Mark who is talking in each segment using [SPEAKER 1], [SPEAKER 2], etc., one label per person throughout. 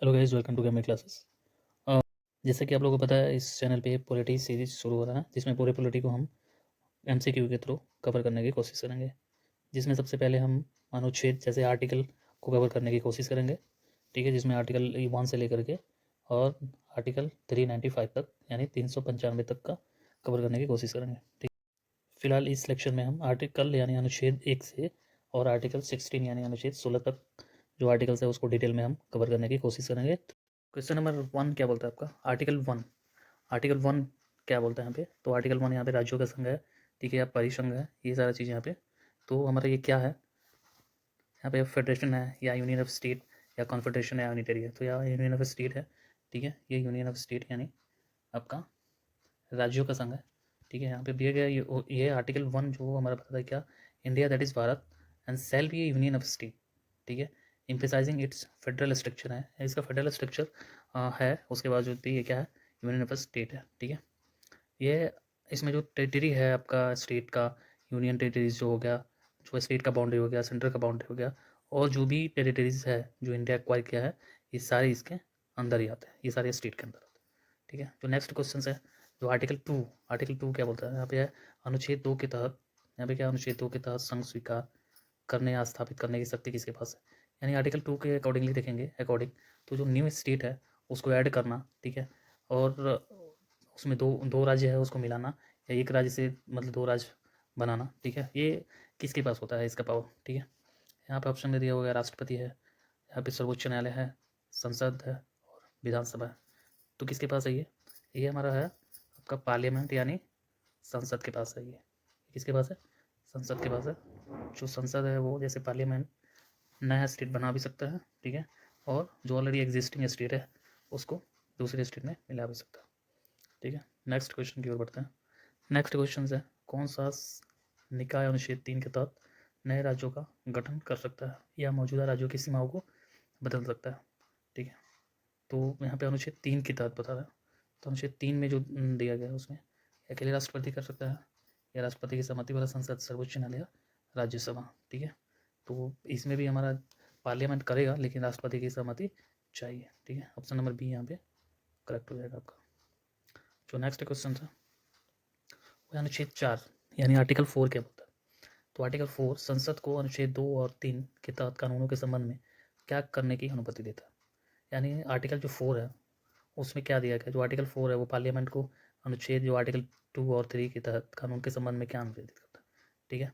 [SPEAKER 1] Hello guys, welcome to gaming classes. जैसा कि आप लोगों को पता है, इस चैनल पे पॉलिटी सीरीज शुरू हो रहा है, जिसमें पूरे पॉलिटी को हम एमसीक्यू के थ्रू कवर करने की कोशिश करेंगे। जिसमें सबसे पहले हम अनुच्छेद जैसे आर्टिकल को कवर करने की कोशिश करेंगे, ठीक है, जिसमें आर्टिकल 1 से लेकर के और आर्टिकल 395 तक यानी 395 तक का कवर करने की कोशिश करेंगे। ठीक, फिलहाल इस लेक्चर में हम आर्टिकल यानी अनुच्छेद 1 से और आर्टिकल 16 यानी अनुच्छेद 16 तक जो आर्टिकल्स है उसको डिटेल में हम कवर करने की कोशिश करेंगे। क्वेश्चन नंबर 1 क्या बोलता है आपका? आर्टिकल 1 क्या बोलता है यहाँ पे? तो आर्टिकल 1 यहाँ पे राज्यों का संघ है, ठीक है, या परिसंघ है, ये सारा चीज़ यहाँ पे। तो हमारा ये क्या है, यहाँ पे फेडरेशन है या यूनियन ऑफ स्टेट या कॉन्फेडरेशन है या यूनिटरी है। तो यहाँ यूनियन ऑफ स्टेट है, ठीक है, ये यूनियन ऑफ स्टेट यानी आपका राज्यों का संघ है, ठीक है। यहाँ पे दिया गया ये आर्टिकल 1 जो हमारा बताता है क्या, India that is Bharat and shall be a union of state, ठीक है, एम्फेसाइजिंग इट्स फेडरल स्ट्रक्चर है, इसका फेडरल स्ट्रक्चर है। उसके बाद जो भी ये क्या है, यूनियन ऑफ स्टेट है, ठीक है। ये इसमें जो टेरिटरी है आपका स्टेट का, यूनियन टेरिटरीज जो हो गया, जो स्टेट का बाउंड्री हो गया, सेंट्रल का बाउंड्री हो गया, और जो भी टेरिटरीज है जो इंडिया एक्वायर किया है, ये सारे इसके अंदर ही आते हैं, ये सारे स्टेट के अंदर आते हैं, ठीक है। जो नेक्स्ट क्वेश्चन है, जो आर्टिकल 2 क्या बोलता है यहाँ पे है, अनुच्छेद 2 के तहत, यहाँ पे क्या, अनुच्छेद 2 के तहत संघ स्वीकार करने या स्थापित करने की शक्ति किसके पास है। यानी आर्टिकल 2 के अकॉर्डिंगली देखेंगे, तो जो न्यू स्टेट है उसको ऐड करना, ठीक है, और उसमें दो दो राज्य है उसको मिलाना, या एक राज्य से मतलब 2 राज्य बनाना, ठीक है, ये किसके पास होता है इसका पावर, ठीक है। यहाँ पे ऑप्शन में दिया हुआ है राष्ट्रपति है, यहाँ पे सर्वोच्च न्यायालय है, संसद है और विधानसभा है। तो किसके पास है ये हमारा है आपका पार्लियामेंट यानी संसद के पास है। ये किसके पास है? संसद के पास है। जो संसद है वो जैसे पार्लियामेंट नया स्टेट बना भी सकता है, ठीक है, और जो ऑलरेडी एग्जिस्टिंग स्टेट है उसको दूसरे स्टेट में मिला भी सकता है, ठीक है। नेक्स्ट क्वेश्चन की ओर बढ़ते हैं। नेक्स्ट क्वेश्चन है, कौन सा निकाय अनुच्छेद 3 के तहत नए राज्यों का गठन कर सकता है या मौजूदा राज्यों की सीमाओं को बदल सकता है, ठीक है। तो यहाँ पे अनुच्छेद 3 के तहत बता रहा है, तो अनुच्छेद 3 में जो दिया गया है उसमें अकेले राष्ट्रपति कर सकता है या राष्ट्रपति की सहमति वाला संसद, सर्वोच्च न्यायालय, राज्यसभा, ठीक है। तो इसमें भी हमारा पार्लियामेंट करेगा लेकिन राष्ट्रपति की सहमति चाहिए, ठीक है। ऑप्शन नंबर बी यहाँ पे करेक्ट हो जाएगा आपका। जो नेक्स्ट क्वेश्चन था वो अनुच्छेद 4 यानी आर्टिकल 4 क्या बोलता है। तो आर्टिकल 4 संसद को अनुच्छेद 2 और 3 के तहत कानूनों के संबंध में क्या करने की अनुमति देता है। यानी आर्टिकल जो 4 है उसमें क्या दिया गया, जो आर्टिकल 4 है वो पार्लियामेंट को अनुच्छेद जो आर्टिकल 2 और 3 के तहत कानून के संबंध में क्या अनुमति करता है, ठीक है।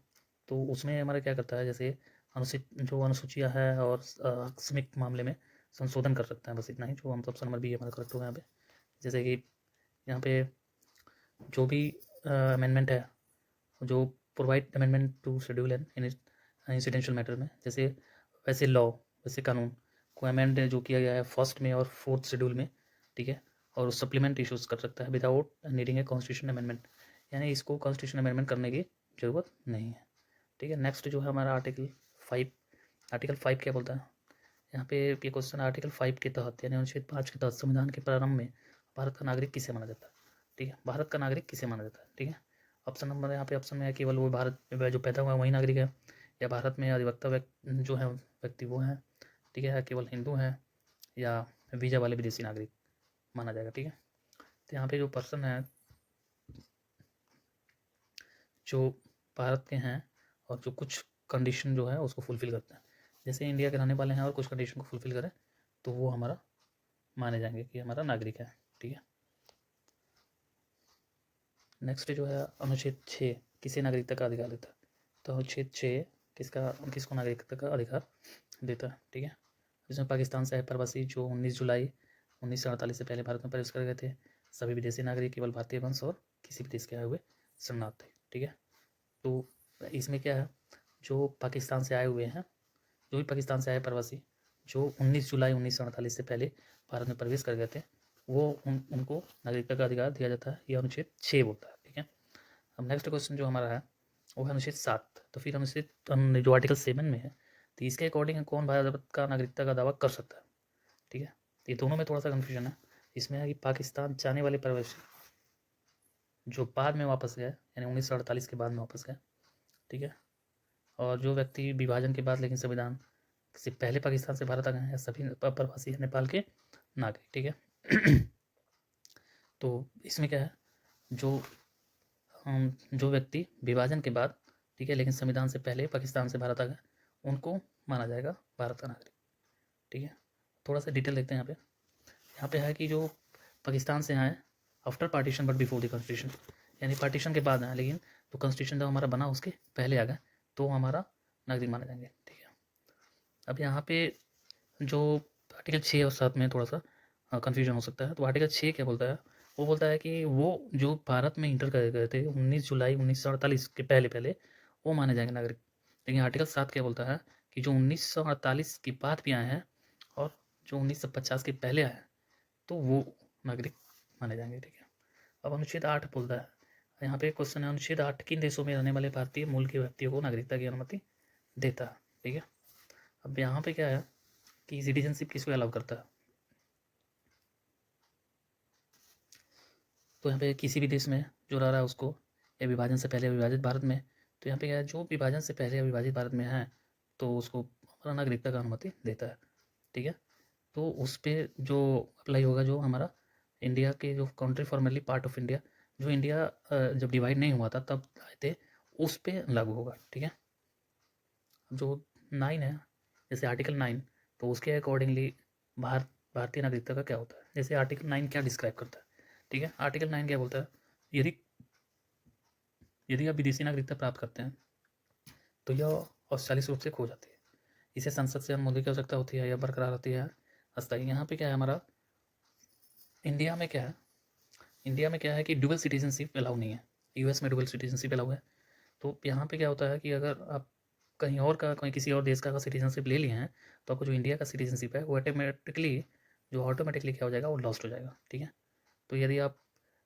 [SPEAKER 1] तो उसमें हमारा क्या करता है, जैसे अनुसूचियाँ है और आकस्मिक मामले में संशोधन कर सकता है, बस इतना ही। जो हम ऑप्शन नंबर बी हमारा करेक्ट होगा यहाँ पे। जैसे कि यहाँ पे जो भी अमेंडमेंट है, जो provide amendment to schedule and incidental matter में, जैसे वैसे लॉ, वैसे कानून को अमेंड जो किया गया है फर्स्ट में और 4th शेड्यूल में, ठीक है, और सप्लीमेंट इशूज़ कर सकता है without needing a constitution amendment, यानी इसको कॉन्स्टिट्यूशन अमेंडमेंट करने की ज़रूरत नहीं है, ठीक है। नेक्स्ट जो है हमारा आर्टिकल 5 क्या बोलता है। यहाँ पे ये क्वेश्चन आर्टिकल 5 के तहत यानी अनुच्छेद 5 के तहत संविधान के प्रारंभ में भारत का नागरिक किसे माना जाता है, ठीक है, भारत का नागरिक किसे माना जाता है, ठीक है। ऑप्शन नंबर यहाँ पे ऑप्शन में है केवल वो भारत में जो पैदा हुआ है वही नागरिक है, या भारत में अधिवक्ता जो है व्यक्ति वो है, ठीक है, केवल हिंदू हैं, या वीज़ा वाले विदेशी नागरिक माना जाएगा, ठीक है। तो यहाँ पे जो पर्सन है जो भारत के हैं और जो कुछ कंडीशन जो है उसको फुलफ़िल करते हैं, जैसे इंडिया के रहने वाले हैं और कुछ कंडीशन को फुलफ़िल करें तो वो हमारा माने जाएंगे कि हमारा नागरिक है, ठीक है। नेक्स्ट जो है अनुच्छेद 6 किसे नागरिकता का अधिकार देता है। तो अनुच्छेद 6 किसको नागरिकता का अधिकार देता है, ठीक है। इसमें पाकिस्तान से आए प्रवासी जो 19 जुलाई 1948 से पहले भारत में प्रवेश कर गए थे, सभी विदेशी नागरिक, केवल भारतीय वंश और किसी भी देश के आए हुए शरणार्थी, ठीक है। तो इसमें क्या है, जो पाकिस्तान से आए हुए हैं, जो भी पाकिस्तान से आए प्रवासी जो 19 जुलाई 1948 से पहले भारत में प्रवेश कर गए थे, वो उनको नागरिकता का अधिकार दिया जाता है, यह अनुच्छेद 6 बोलता है, ठीक है। अब नेक्स्ट क्वेश्चन जो हमारा है वो है अनुच्छेद 7। तो फिर अनुच्छेद जो आर्टिकल 7 में है, तो इसके अकॉर्डिंग कौन भारत का नागरिकता का दावा कर सकता है, ठीक है। तो ये दोनों में थोड़ा सा कन्फ्यूजन है। इसमें है कि पाकिस्तान जाने वाले प्रवासी जो बाद में वापस गए यानी 1948 के बाद में वापस गए, ठीक है, और जो व्यक्ति विभाजन के बाद लेकिन संविधान से पहले पाकिस्तान से भारत आ गए हैं, सभी प्रवासी हैं नेपाल के नागरिक, ठीक है। तो इसमें क्या है, जो व्यक्ति विभाजन के बाद, ठीक है, लेकिन संविधान से पहले पाकिस्तान से भारत आ गए, उनको माना जाएगा भारत का नागरिक, ठीक है। थोड़ा सा डिटेल देखते हैं यहाँ पे है कि जो पाकिस्तान से आए after partition but before the constitution, यानी पार्टीशन के बाद आए लेकिन तो कॉन्स्टिट्यूशन जब हमारा बना उसके पहले आ गए तो हमारा नागरिक माने जाएंगे, ठीक है। अब यहाँ पे जो आर्टिकल 6 और 7 में थोड़ा सा कन्फ्यूजन हो सकता है। तो आर्टिकल 6 क्या बोलता है, वो बोलता है कि वो जो भारत में इंटर कर गए थे 19 जुलाई 1948 के पहले वो माने जाएंगे नागरिक। लेकिन आर्टिकल 7 क्या बोलता है कि जो 1948 के बाद भी आए हैं और जो 1950 के पहले आए हैं तो वो नागरिक माने जाएंगे, ठीक है। अब अनुच्छेद 8 बोलता है, यहाँ पे क्वेश्चन है, अनुच्छेद 8 किन देशों में रहने वाले भारतीय मूल के व्यक्तियों को नागरिकता की अनुमति देता है, ठीक है। अब यहाँ पे क्या है कि सिटीजनशिप किसको अलाउ करता है, तो यहाँ पे किसी भी देश में जो रह रहा है उसको, या विभाजन से पहले विभाजित भारत में, तो यहाँ पे क्या है, जो विभाजन से पहले विभाजित भारत में है तो उसको हमारा नागरिकता का अनुमति देता है, ठीक है। तो उस पर जो अप्लाई होगा, जो हमारा इंडिया के जो country formerly part of India, जो इंडिया जब डिवाइड नहीं हुआ था तब आए थे, उस पर लागू होगा, ठीक है। जो 9 है, जैसे आर्टिकल 9, तो उसके अकॉर्डिंगली भारतीय नागरिकता का क्या होता है, जैसे आर्टिकल 9 क्या डिस्क्राइब करता है, ठीक है। आर्टिकल 9 क्या बोलता है, यदि यदि आप विदेशी नागरिकता प्राप्त करते हैं तो यह औपचारिक रूप से खो जाती है, इसे संसद से अनुमोदन की आवश्यकता होती है या बरकरार रहती है अस्थायी। यहाँ पे क्या है हमारा, इंडिया में क्या है, इंडिया में क्या है कि डुअल सिटीजनशिप अलाउ नहीं है, यूएस में डुअल सिटीजनशिप अलाउ है। तो यहाँ पे क्या होता है कि अगर आप कहीं और का, कोई किसी और देश का सिटीजनशिप ले लिए हैं तो आपको जो इंडिया का सिटीजनशिप है वो ऑटोमेटिकली क्या हो जाएगा, वो लॉस्ट हो जाएगा, ठीक है। तो यदि आप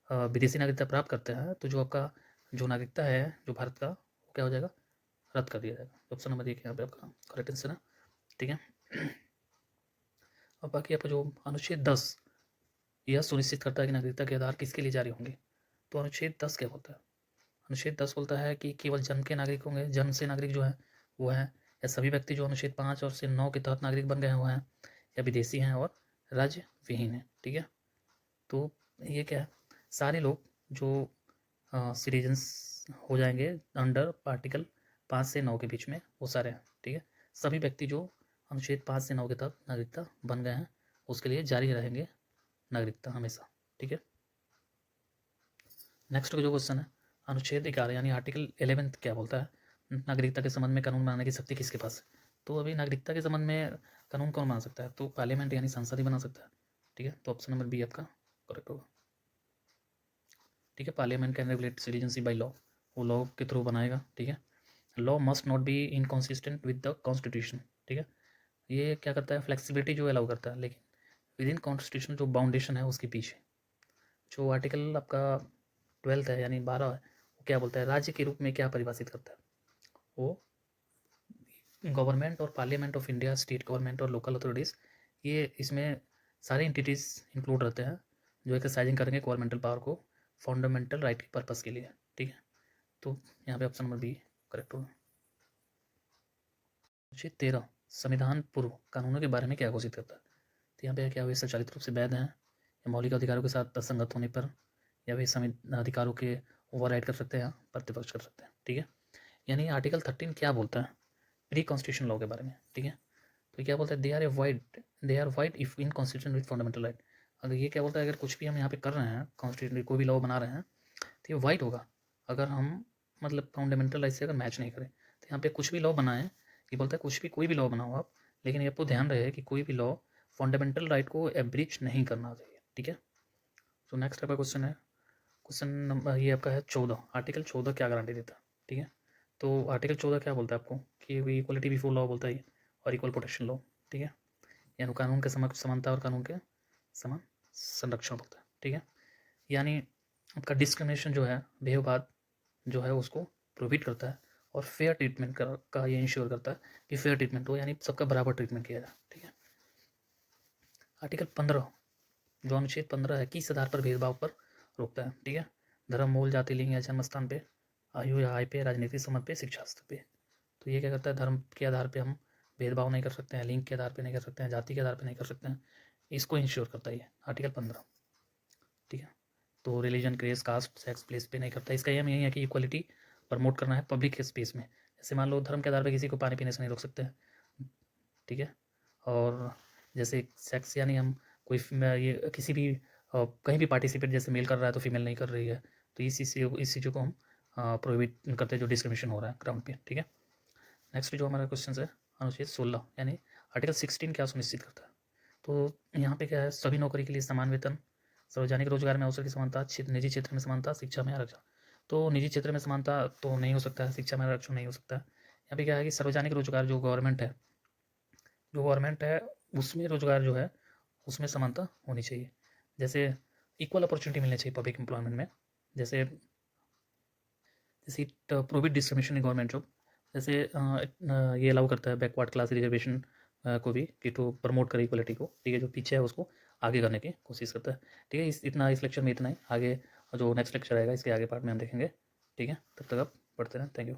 [SPEAKER 1] विदेशी नागरिकता प्राप्त करते हैं तो जो आपका जो नागरिकता है जो भारत का, वो क्या हो जाएगा, रद्द कर दिया जाएगा। ऑप्शन नंबर 1 यहाँ पे आपका करेक्ट आंसर है, ठीक है। अब बाकी आपका जो अनुच्छेद 10 यह सुनिश्चित करता है कि नागरिकता के आधार किसके लिए जारी होंगे। तो अनुच्छेद 10 क्या बोलता है, अनुच्छेद 10 बोलता है कि केवल जन्म के नागरिक होंगे, जन्म से नागरिक जो है वो हैं, या सभी व्यक्ति जो अनुच्छेद 5 और से 9 के तहत नागरिक बन गए हैं वो हैं, या विदेशी हैं और राज्य विहीन है, ठीक है। तो ये क्या है, सारे लोग जो सिटीजन्स हो जाएंगे अंडर आर्टिकल 5 से 9 के बीच में, वो सारे हैं, ठीक है। सभी व्यक्ति जो अनुच्छेद 5 से 9 के तहत नागरिकता बन गए हैं उसके लिए जारी रहेंगे नागरिकता हमेशा, ठीक है। नेक्स्ट जो क्वेश्चन है, अनुच्छेद 11 यानी आर्टिकल 11 क्या बोलता है, नागरिकता के संबंध में कानून बनाने की शक्ति किसके पास है। तो अभी नागरिकता के संबंध में कानून कौन बना सकता है, तो पार्लियामेंट यानी संसद ही बना सकता है, ठीक है। तो ऑप्शन नंबर बी आपका करेक्ट होगा, ठीक है। Parliament can regulate citizenship by law, वो लॉ के थ्रू बनाएगा, ठीक है। Law must not be inconsistent with the constitution, ठीक है। ये क्या करता है, फ्लेक्सिबिलिटी जो अलाउ करता है, लेकिन विद इन कॉन्स्टिट्यूशन जो बाउंडेशन है उसके पीछे। जो आर्टिकल आपका 12 है यानी 12 है, वो क्या बोलता है, राज्य के रूप में क्या परिभाषित करता है, वो गवर्नमेंट और parliament of India, state government और लोकल अथॉरिटीज़, ये इसमें सारे इंटिटीज़ इंक्लूड रहते हैं जो एक्सरसाइजिंग करेंगे गवर्नमेंटल पावर को फंडामेंटल राइट के पर्पज़ के लिए, ठीक है। तो यहाँ पे ऑप्शन नंबर बी करेक्ट होगा। 13 संविधान पूर्व कानूनों के बारे में क्या घोषित करता है। तो यहाँ पे क्या हुए, स्वचालित रूप से वैध हैं, या मौलिक अधिकारों के साथ असंगत होने पर, या वे संविधान अधिकारों के ओवरराइड कर सकते हैं, प्रतिपक्ष कर सकते हैं, ठीक है। यानी आर्टिकल 13 क्या बोलता है, प्री कॉन्स्टिट्यूशन लॉ के बारे में, ठीक है। तो क्या बोलता है, they are wide if in constitution with fundamental right. अगर ये क्या बोलता है, अगर कुछ भी हम यहाँ पे कर रहे हैं कॉन्स्टिट्यूशन कोई भी लॉ बना रहे हैं तो ये वाइड होगा अगर हम मतलब फंडामेंटल राइट से अगर मैच नहीं करें। तो यहाँ पे कुछ भी लॉ बनाएं, ये बोलता है कुछ भी कोई भी लॉ बनाओ आप, लेकिन ये आपको ध्यान रहे कि कोई भी लॉ फंडामेंटल राइट को एब्रिच नहीं करना चाहिए, ठीक है। तो नेक्स्ट आपका क्वेश्चन है, क्वेश्चन नंबर ये आपका है 14, आर्टिकल 14 क्या गारंटी देता है, ठीक है। तो आर्टिकल 14 क्या बोलता है आपको कि इक्वलिटी बिफोर लॉ बोलता है और इक्वल प्रोटेक्शन लॉ, ठीक है। यानी कानून के समक्ष समानता और कानून के समान संरक्षण बोलता है, ठीक है। यानी आपका डिस्क्रिमिनेशन जो है, भेदभाव जो है उसको प्रोहिबिट करता है, और फेयर ट्रीटमेंट का ये इंश्योर करता है कि फेयर ट्रीटमेंट हो, यानी सबका बराबर ट्रीटमेंट किया जाए, ठीक है। आर्टिकल 15 जो अनुच्छेद 15 है किस आधार पर भेदभाव पर रोकता है, ठीक है। धर्म, मूल, जाति, लिंग या जन्म स्थान पे, आयु या आय पे, राजनीतिक संबंध पे, शिक्षा स्तर पे। तो ये क्या करता है, धर्म के आधार पे हम भेदभाव नहीं कर सकते हैं, लिंग के आधार पे नहीं कर सकते हैं, जाति के आधार पे नहीं कर सकते हैं, इसको इंश्योर करता है ये आर्टिकल 15, ठीक है। तो religion, race, caste, sex, place पे नहीं करता। इसका एम यही है कि इक्वलिटी प्रमोट करना है पब्लिक स्पेस में। जैसे मान लो धर्म के आधार पर किसी को पानी पीने से नहीं रोक सकते हैं, ठीक है। और जैसे सेक्स यानी हम कोई ये किसी भी कहीं भी पार्टिसिपेट जैसे मेल कर रहा है तो फीमेल नहीं कर रही है, तो इस चीज़ों को हम प्रोहिबिट करते हैं जो डिस्क्रिमिनेशन हो रहा है ग्राउंड पे, ठीक है। नेक्स्ट जो हमारा क्वेश्चन है अनुच्छेद 16 यानी आर्टिकल 16 क्या सुनिश्चित करता है। तो यहाँ पे क्या है, सभी नौकरी के लिए समान वेतन, सार्वजनिक रोजगार में अवसर की समानता, निजी क्षेत्र में समानता, शिक्षा में आरक्षण। तो निजी क्षेत्र में समानता तो नहीं हो सकता है, शिक्षा में आरक्षण नहीं हो सकता है। यहाँ पे क्या है कि सार्वजनिक रोजगार जो गवर्नमेंट है उसमें रोजगार जो है उसमें समानता होनी चाहिए। जैसे इक्वल अपॉर्चुनिटी मिलनी चाहिए पब्लिक एम्प्लॉयमेंट में। जैसे जैसे prohibit discrimination in government job, जैसे ये अलाउ करता है बैकवर्ड क्लास रिजर्वेशन को भी कि तो प्रमोट करे इक्वलिटी को, ठीक है। जो पीछे है उसको आगे करने की कोशिश करता है, ठीक है। इस लेक्चर में इतना ही। आगे जो नेक्स्ट लेक्चर आएगा इसके आगे पार्ट में हम देखेंगे, ठीक है। तब तक आप पढ़ते रहें। Thank you.